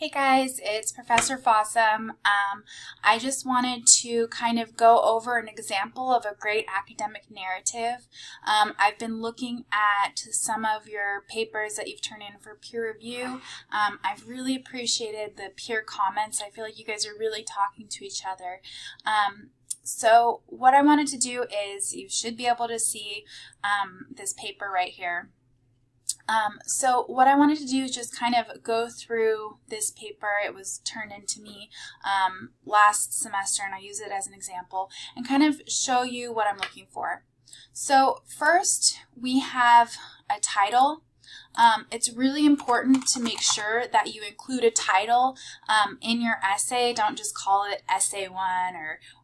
Hey guys, it's Professor Fossum. I just wanted to kind of go over an example of a great academic narrative. I've been looking at some of your papers that you've turned in for peer review. I've really appreciated the peer comments. I feel like you guys are really talking to each other. So what I wanted to do is, you should be able to see this paper right here. So what I wanted to do is just kind of go through this paper. It was turned into me last semester, and I use it as an example, and kind of show you what I'm looking for. So first, we have a title. It's really important to make sure that you include a title in your essay. Don't just call it Essay 1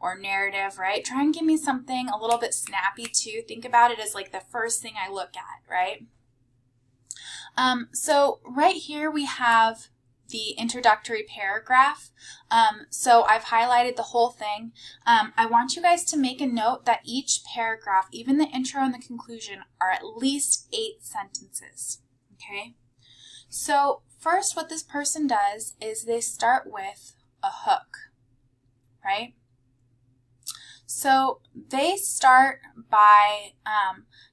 or narrative, right? Try and give me something a little bit snappy too. Think about it as like the first thing I look at, right? So right here we have the introductory paragraph. So I've highlighted the whole thing. I want you guys to make a note that each paragraph, even the intro and the conclusion, are at least 8 sentences, okay? So first, what this person does is they start with a hook, right? So they start by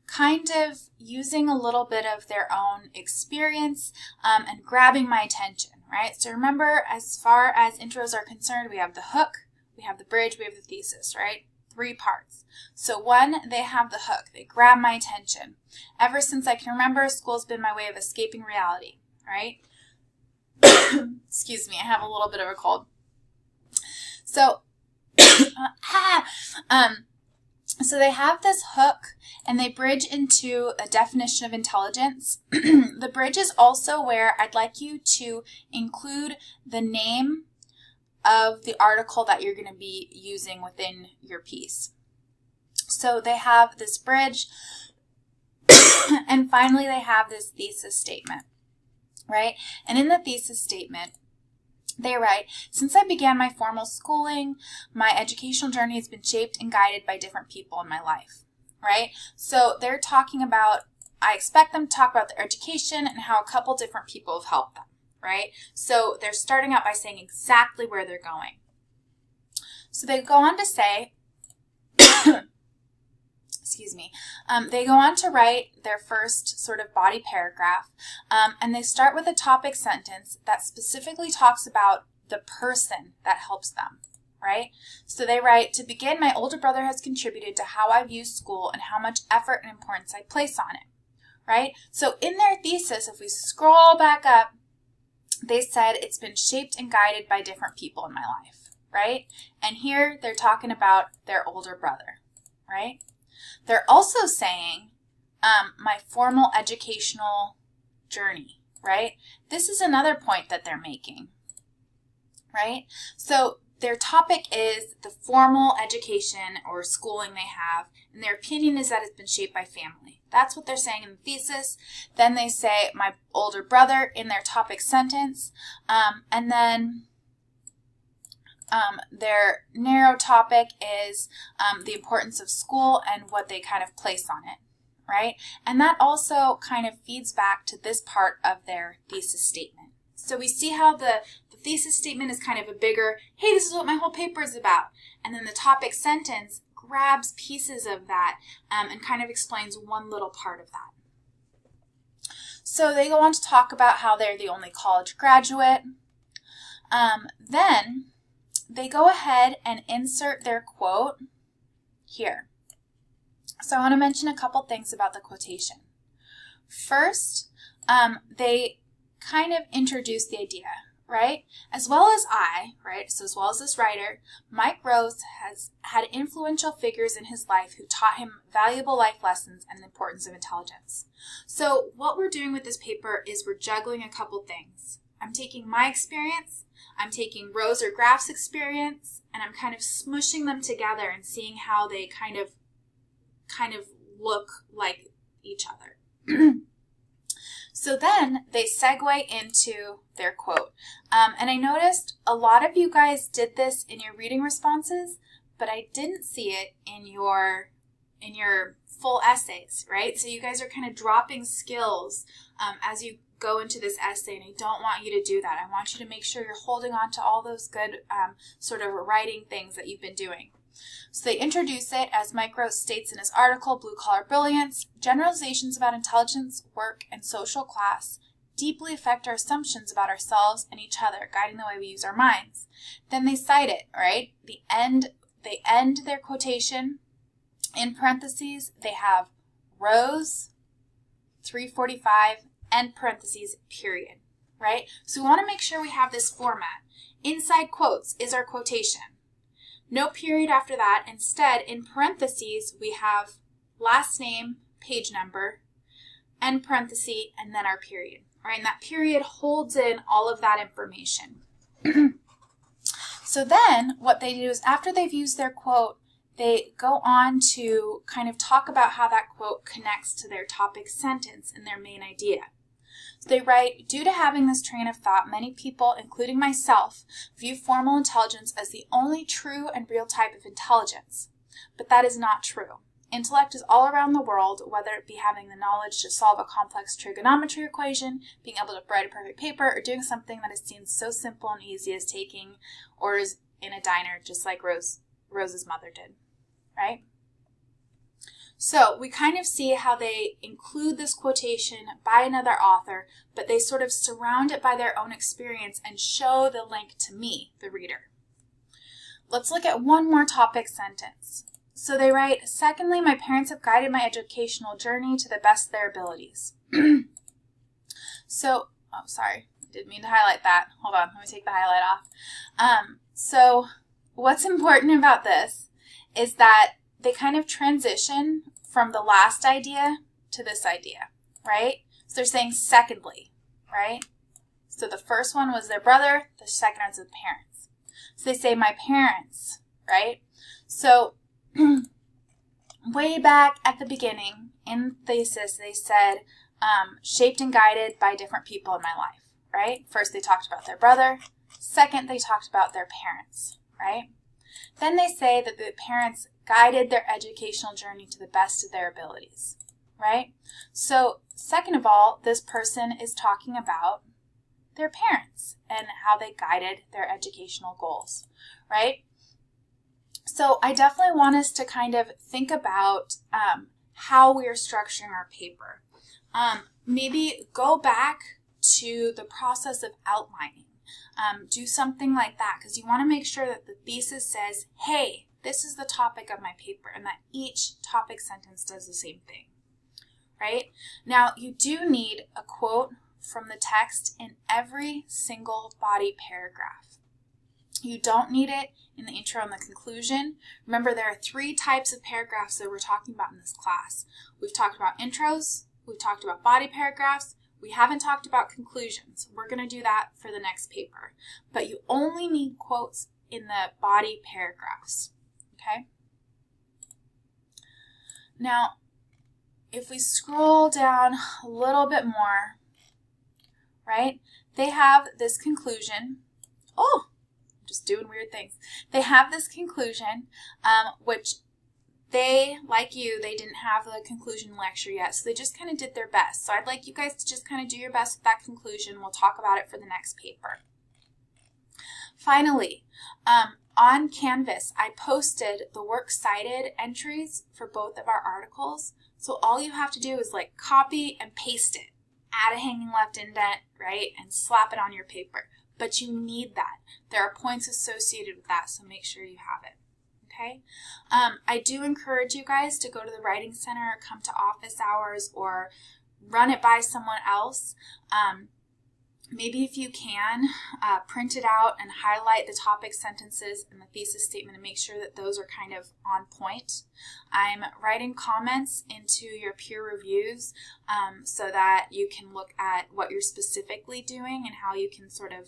kind of using a little bit of their own experience and grabbing my attention, right? So remember, as far as intros are concerned, we have the hook, we have the bridge, we have the thesis, right? 3 parts. So 1, they have the hook. They grab my attention. Ever since I can remember, school's been my way of escaping reality, right? Excuse me, I have a little bit of a cold. So, so they have this hook, and they bridge into a definition of intelligence. The bridge is also where I'd like you to include the name of the article that you're going to be using within your piece. So they have this bridge, and finally they have this thesis statement, right? And in the thesis statement, they write, since I began my formal schooling, my educational journey has been shaped and guided by different people in my life, right? So they're talking about, I expect them to talk about their education and how a couple different people have helped them, right? So they're starting out by saying exactly where they're going. So they go on to say, excuse me, they go on to write their first sort of body paragraph, and they start with a topic sentence that specifically talks about the person that helps them, right? So they write, to begin, my older brother has contributed to how I view school and how much effort and importance I place on it, right? So in their thesis, if we scroll back up, they said it's been shaped and guided by different people in my life, right? And here they're talking about their older brother, right? They're also saying my formal educational journey, right? This is another point that they're making, right? So their topic is the formal education or schooling they have, and their opinion is that it's been shaped by family. That's what they're saying in the thesis. Then they say my older brother in their topic sentence, and then their narrow topic is the importance of school and what they kind of place on it, right? And that also kind of feeds back to this part of their thesis statement. So we see how the thesis statement is kind of a bigger, hey, this is what my whole paper is about. And then the topic sentence grabs pieces of that and kind of explains one little part of that. So they go on to talk about how they're the only college graduate. Then they go ahead and insert their quote here. So I want to mention a couple things about the quotation. First, they kind of introduce the idea, right? As well as I, right, so as well as this writer, Mike Rose has had influential figures in his life who taught him valuable life lessons and the importance of intelligence. So what we're doing with this paper is we're juggling a couple things. I'm taking my experience, I'm taking Rose or Graf's experience, and I'm kind of smushing them together and seeing how they kind of look like each other. So then they segue into their quote. And I noticed a lot of you guys did this in your reading responses, but I didn't see it in your full essays, right? So you guys are kind of dropping skills as you go into this essay, and I don't want you to do that. I want you to make sure you're holding on to all those good sort of writing things that you've been doing. So they introduce it, as Mike Rowe states in his article, Blue Collar Brilliance, generalizations about intelligence, work, and social class deeply affect our assumptions about ourselves and each other, guiding the way we use our minds. Then they cite it, right? They end their quotation. In parentheses, they have Rose, 345, end parentheses, period, right? So we want to make sure we have this format. Inside quotes is our quotation. No period after that. Instead, in parentheses, we have last name, page number, end parenthesis, and then our period, right? And that period holds in all of that information. So then what they do is, after they've used their quote, they go on to kind of talk about how that quote connects to their topic sentence and their main idea. So they write, due to having this train of thought, many people, including myself, view formal intelligence as the only true and real type of intelligence. But that is not true. Intellect is all around the world, whether it be having the knowledge to solve a complex trigonometry equation, being able to write a perfect paper, or doing something that is seen so simple and easy as taking orders in a diner, just like Rose's mother did, right? So we kind of see how they include this quotation by another author, but they sort of surround it by their own experience and show the link to me, the reader. Let's look at one more topic sentence. So they write, secondly, my parents have guided my educational journey to the best of their abilities. Didn't mean to highlight that. Hold on, let me take the highlight off. So what's important about this is that they kind of transition from the last idea to this idea, right? So they're saying secondly, right? So the first one was their brother, the second one's the parents. So they say my parents, right? So way back at the beginning in thesis, they said shaped and guided by different people in my life, right? First, they talked about their brother. Second, they talked about their parents, right? Then they say that the parents guided their educational journey to the best of their abilities, right? So second of all, this person is talking about their parents and how they guided their educational goals, right? So I definitely want us to kind of think about how we are structuring our paper. Maybe go back to the process of outlining. Do something like that, because you want to make sure that the thesis says, hey, this is the topic of my paper, and that each topic sentence does the same thing, right? Now, you do need a quote from the text in every single body paragraph. You don't need it in the intro and the conclusion. Remember, there are 3 types of paragraphs that we're talking about in this class. We've talked about intros, we've talked about body paragraphs, we haven't talked about conclusions. We're going to do that for the next paper. But you only need quotes in the body paragraphs, okay? Now, if we scroll down a little bit more, right, they have this conclusion. Oh, I'm just doing weird things. They have this conclusion, which they, like you, they didn't have the conclusion lecture yet, so they just kind of did their best. So I'd like you guys to just kind of do your best with that conclusion. We'll talk about it for the next paper. Finally, on Canvas, I posted the works cited entries for both of our articles. So all you have to do is like copy and paste it, add a hanging left indent, right, and slap it on your paper. But you need that. There are points associated with that, so make sure you have it. Okay? I do encourage you guys to go to the Writing Center, come to office hours, or run it by someone else. Maybe if you can, print it out and highlight the topic sentences in the thesis statement and make sure that those are kind of on point. I'm writing comments into your peer reviews so that you can look at what you're specifically doing and how you can sort of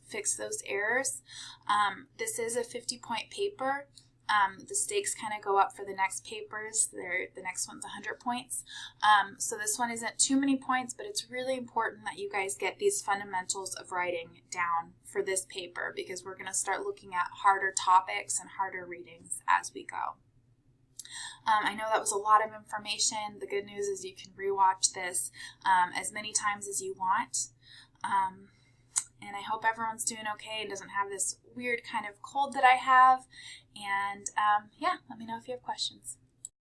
fix those errors. This is a 50-point paper. The stakes kind of go up for the next papers. The next one's 100 points. So this one isn't too many points, but it's really important that you guys get these fundamentals of writing down for this paper, because we're going to start looking at harder topics and harder readings as we go. I know that was a lot of information. The good news is you can rewatch this as many times as you want. And I hope everyone's doing okay and doesn't have this weird kind of cold that I have. And yeah, let me know if you have questions.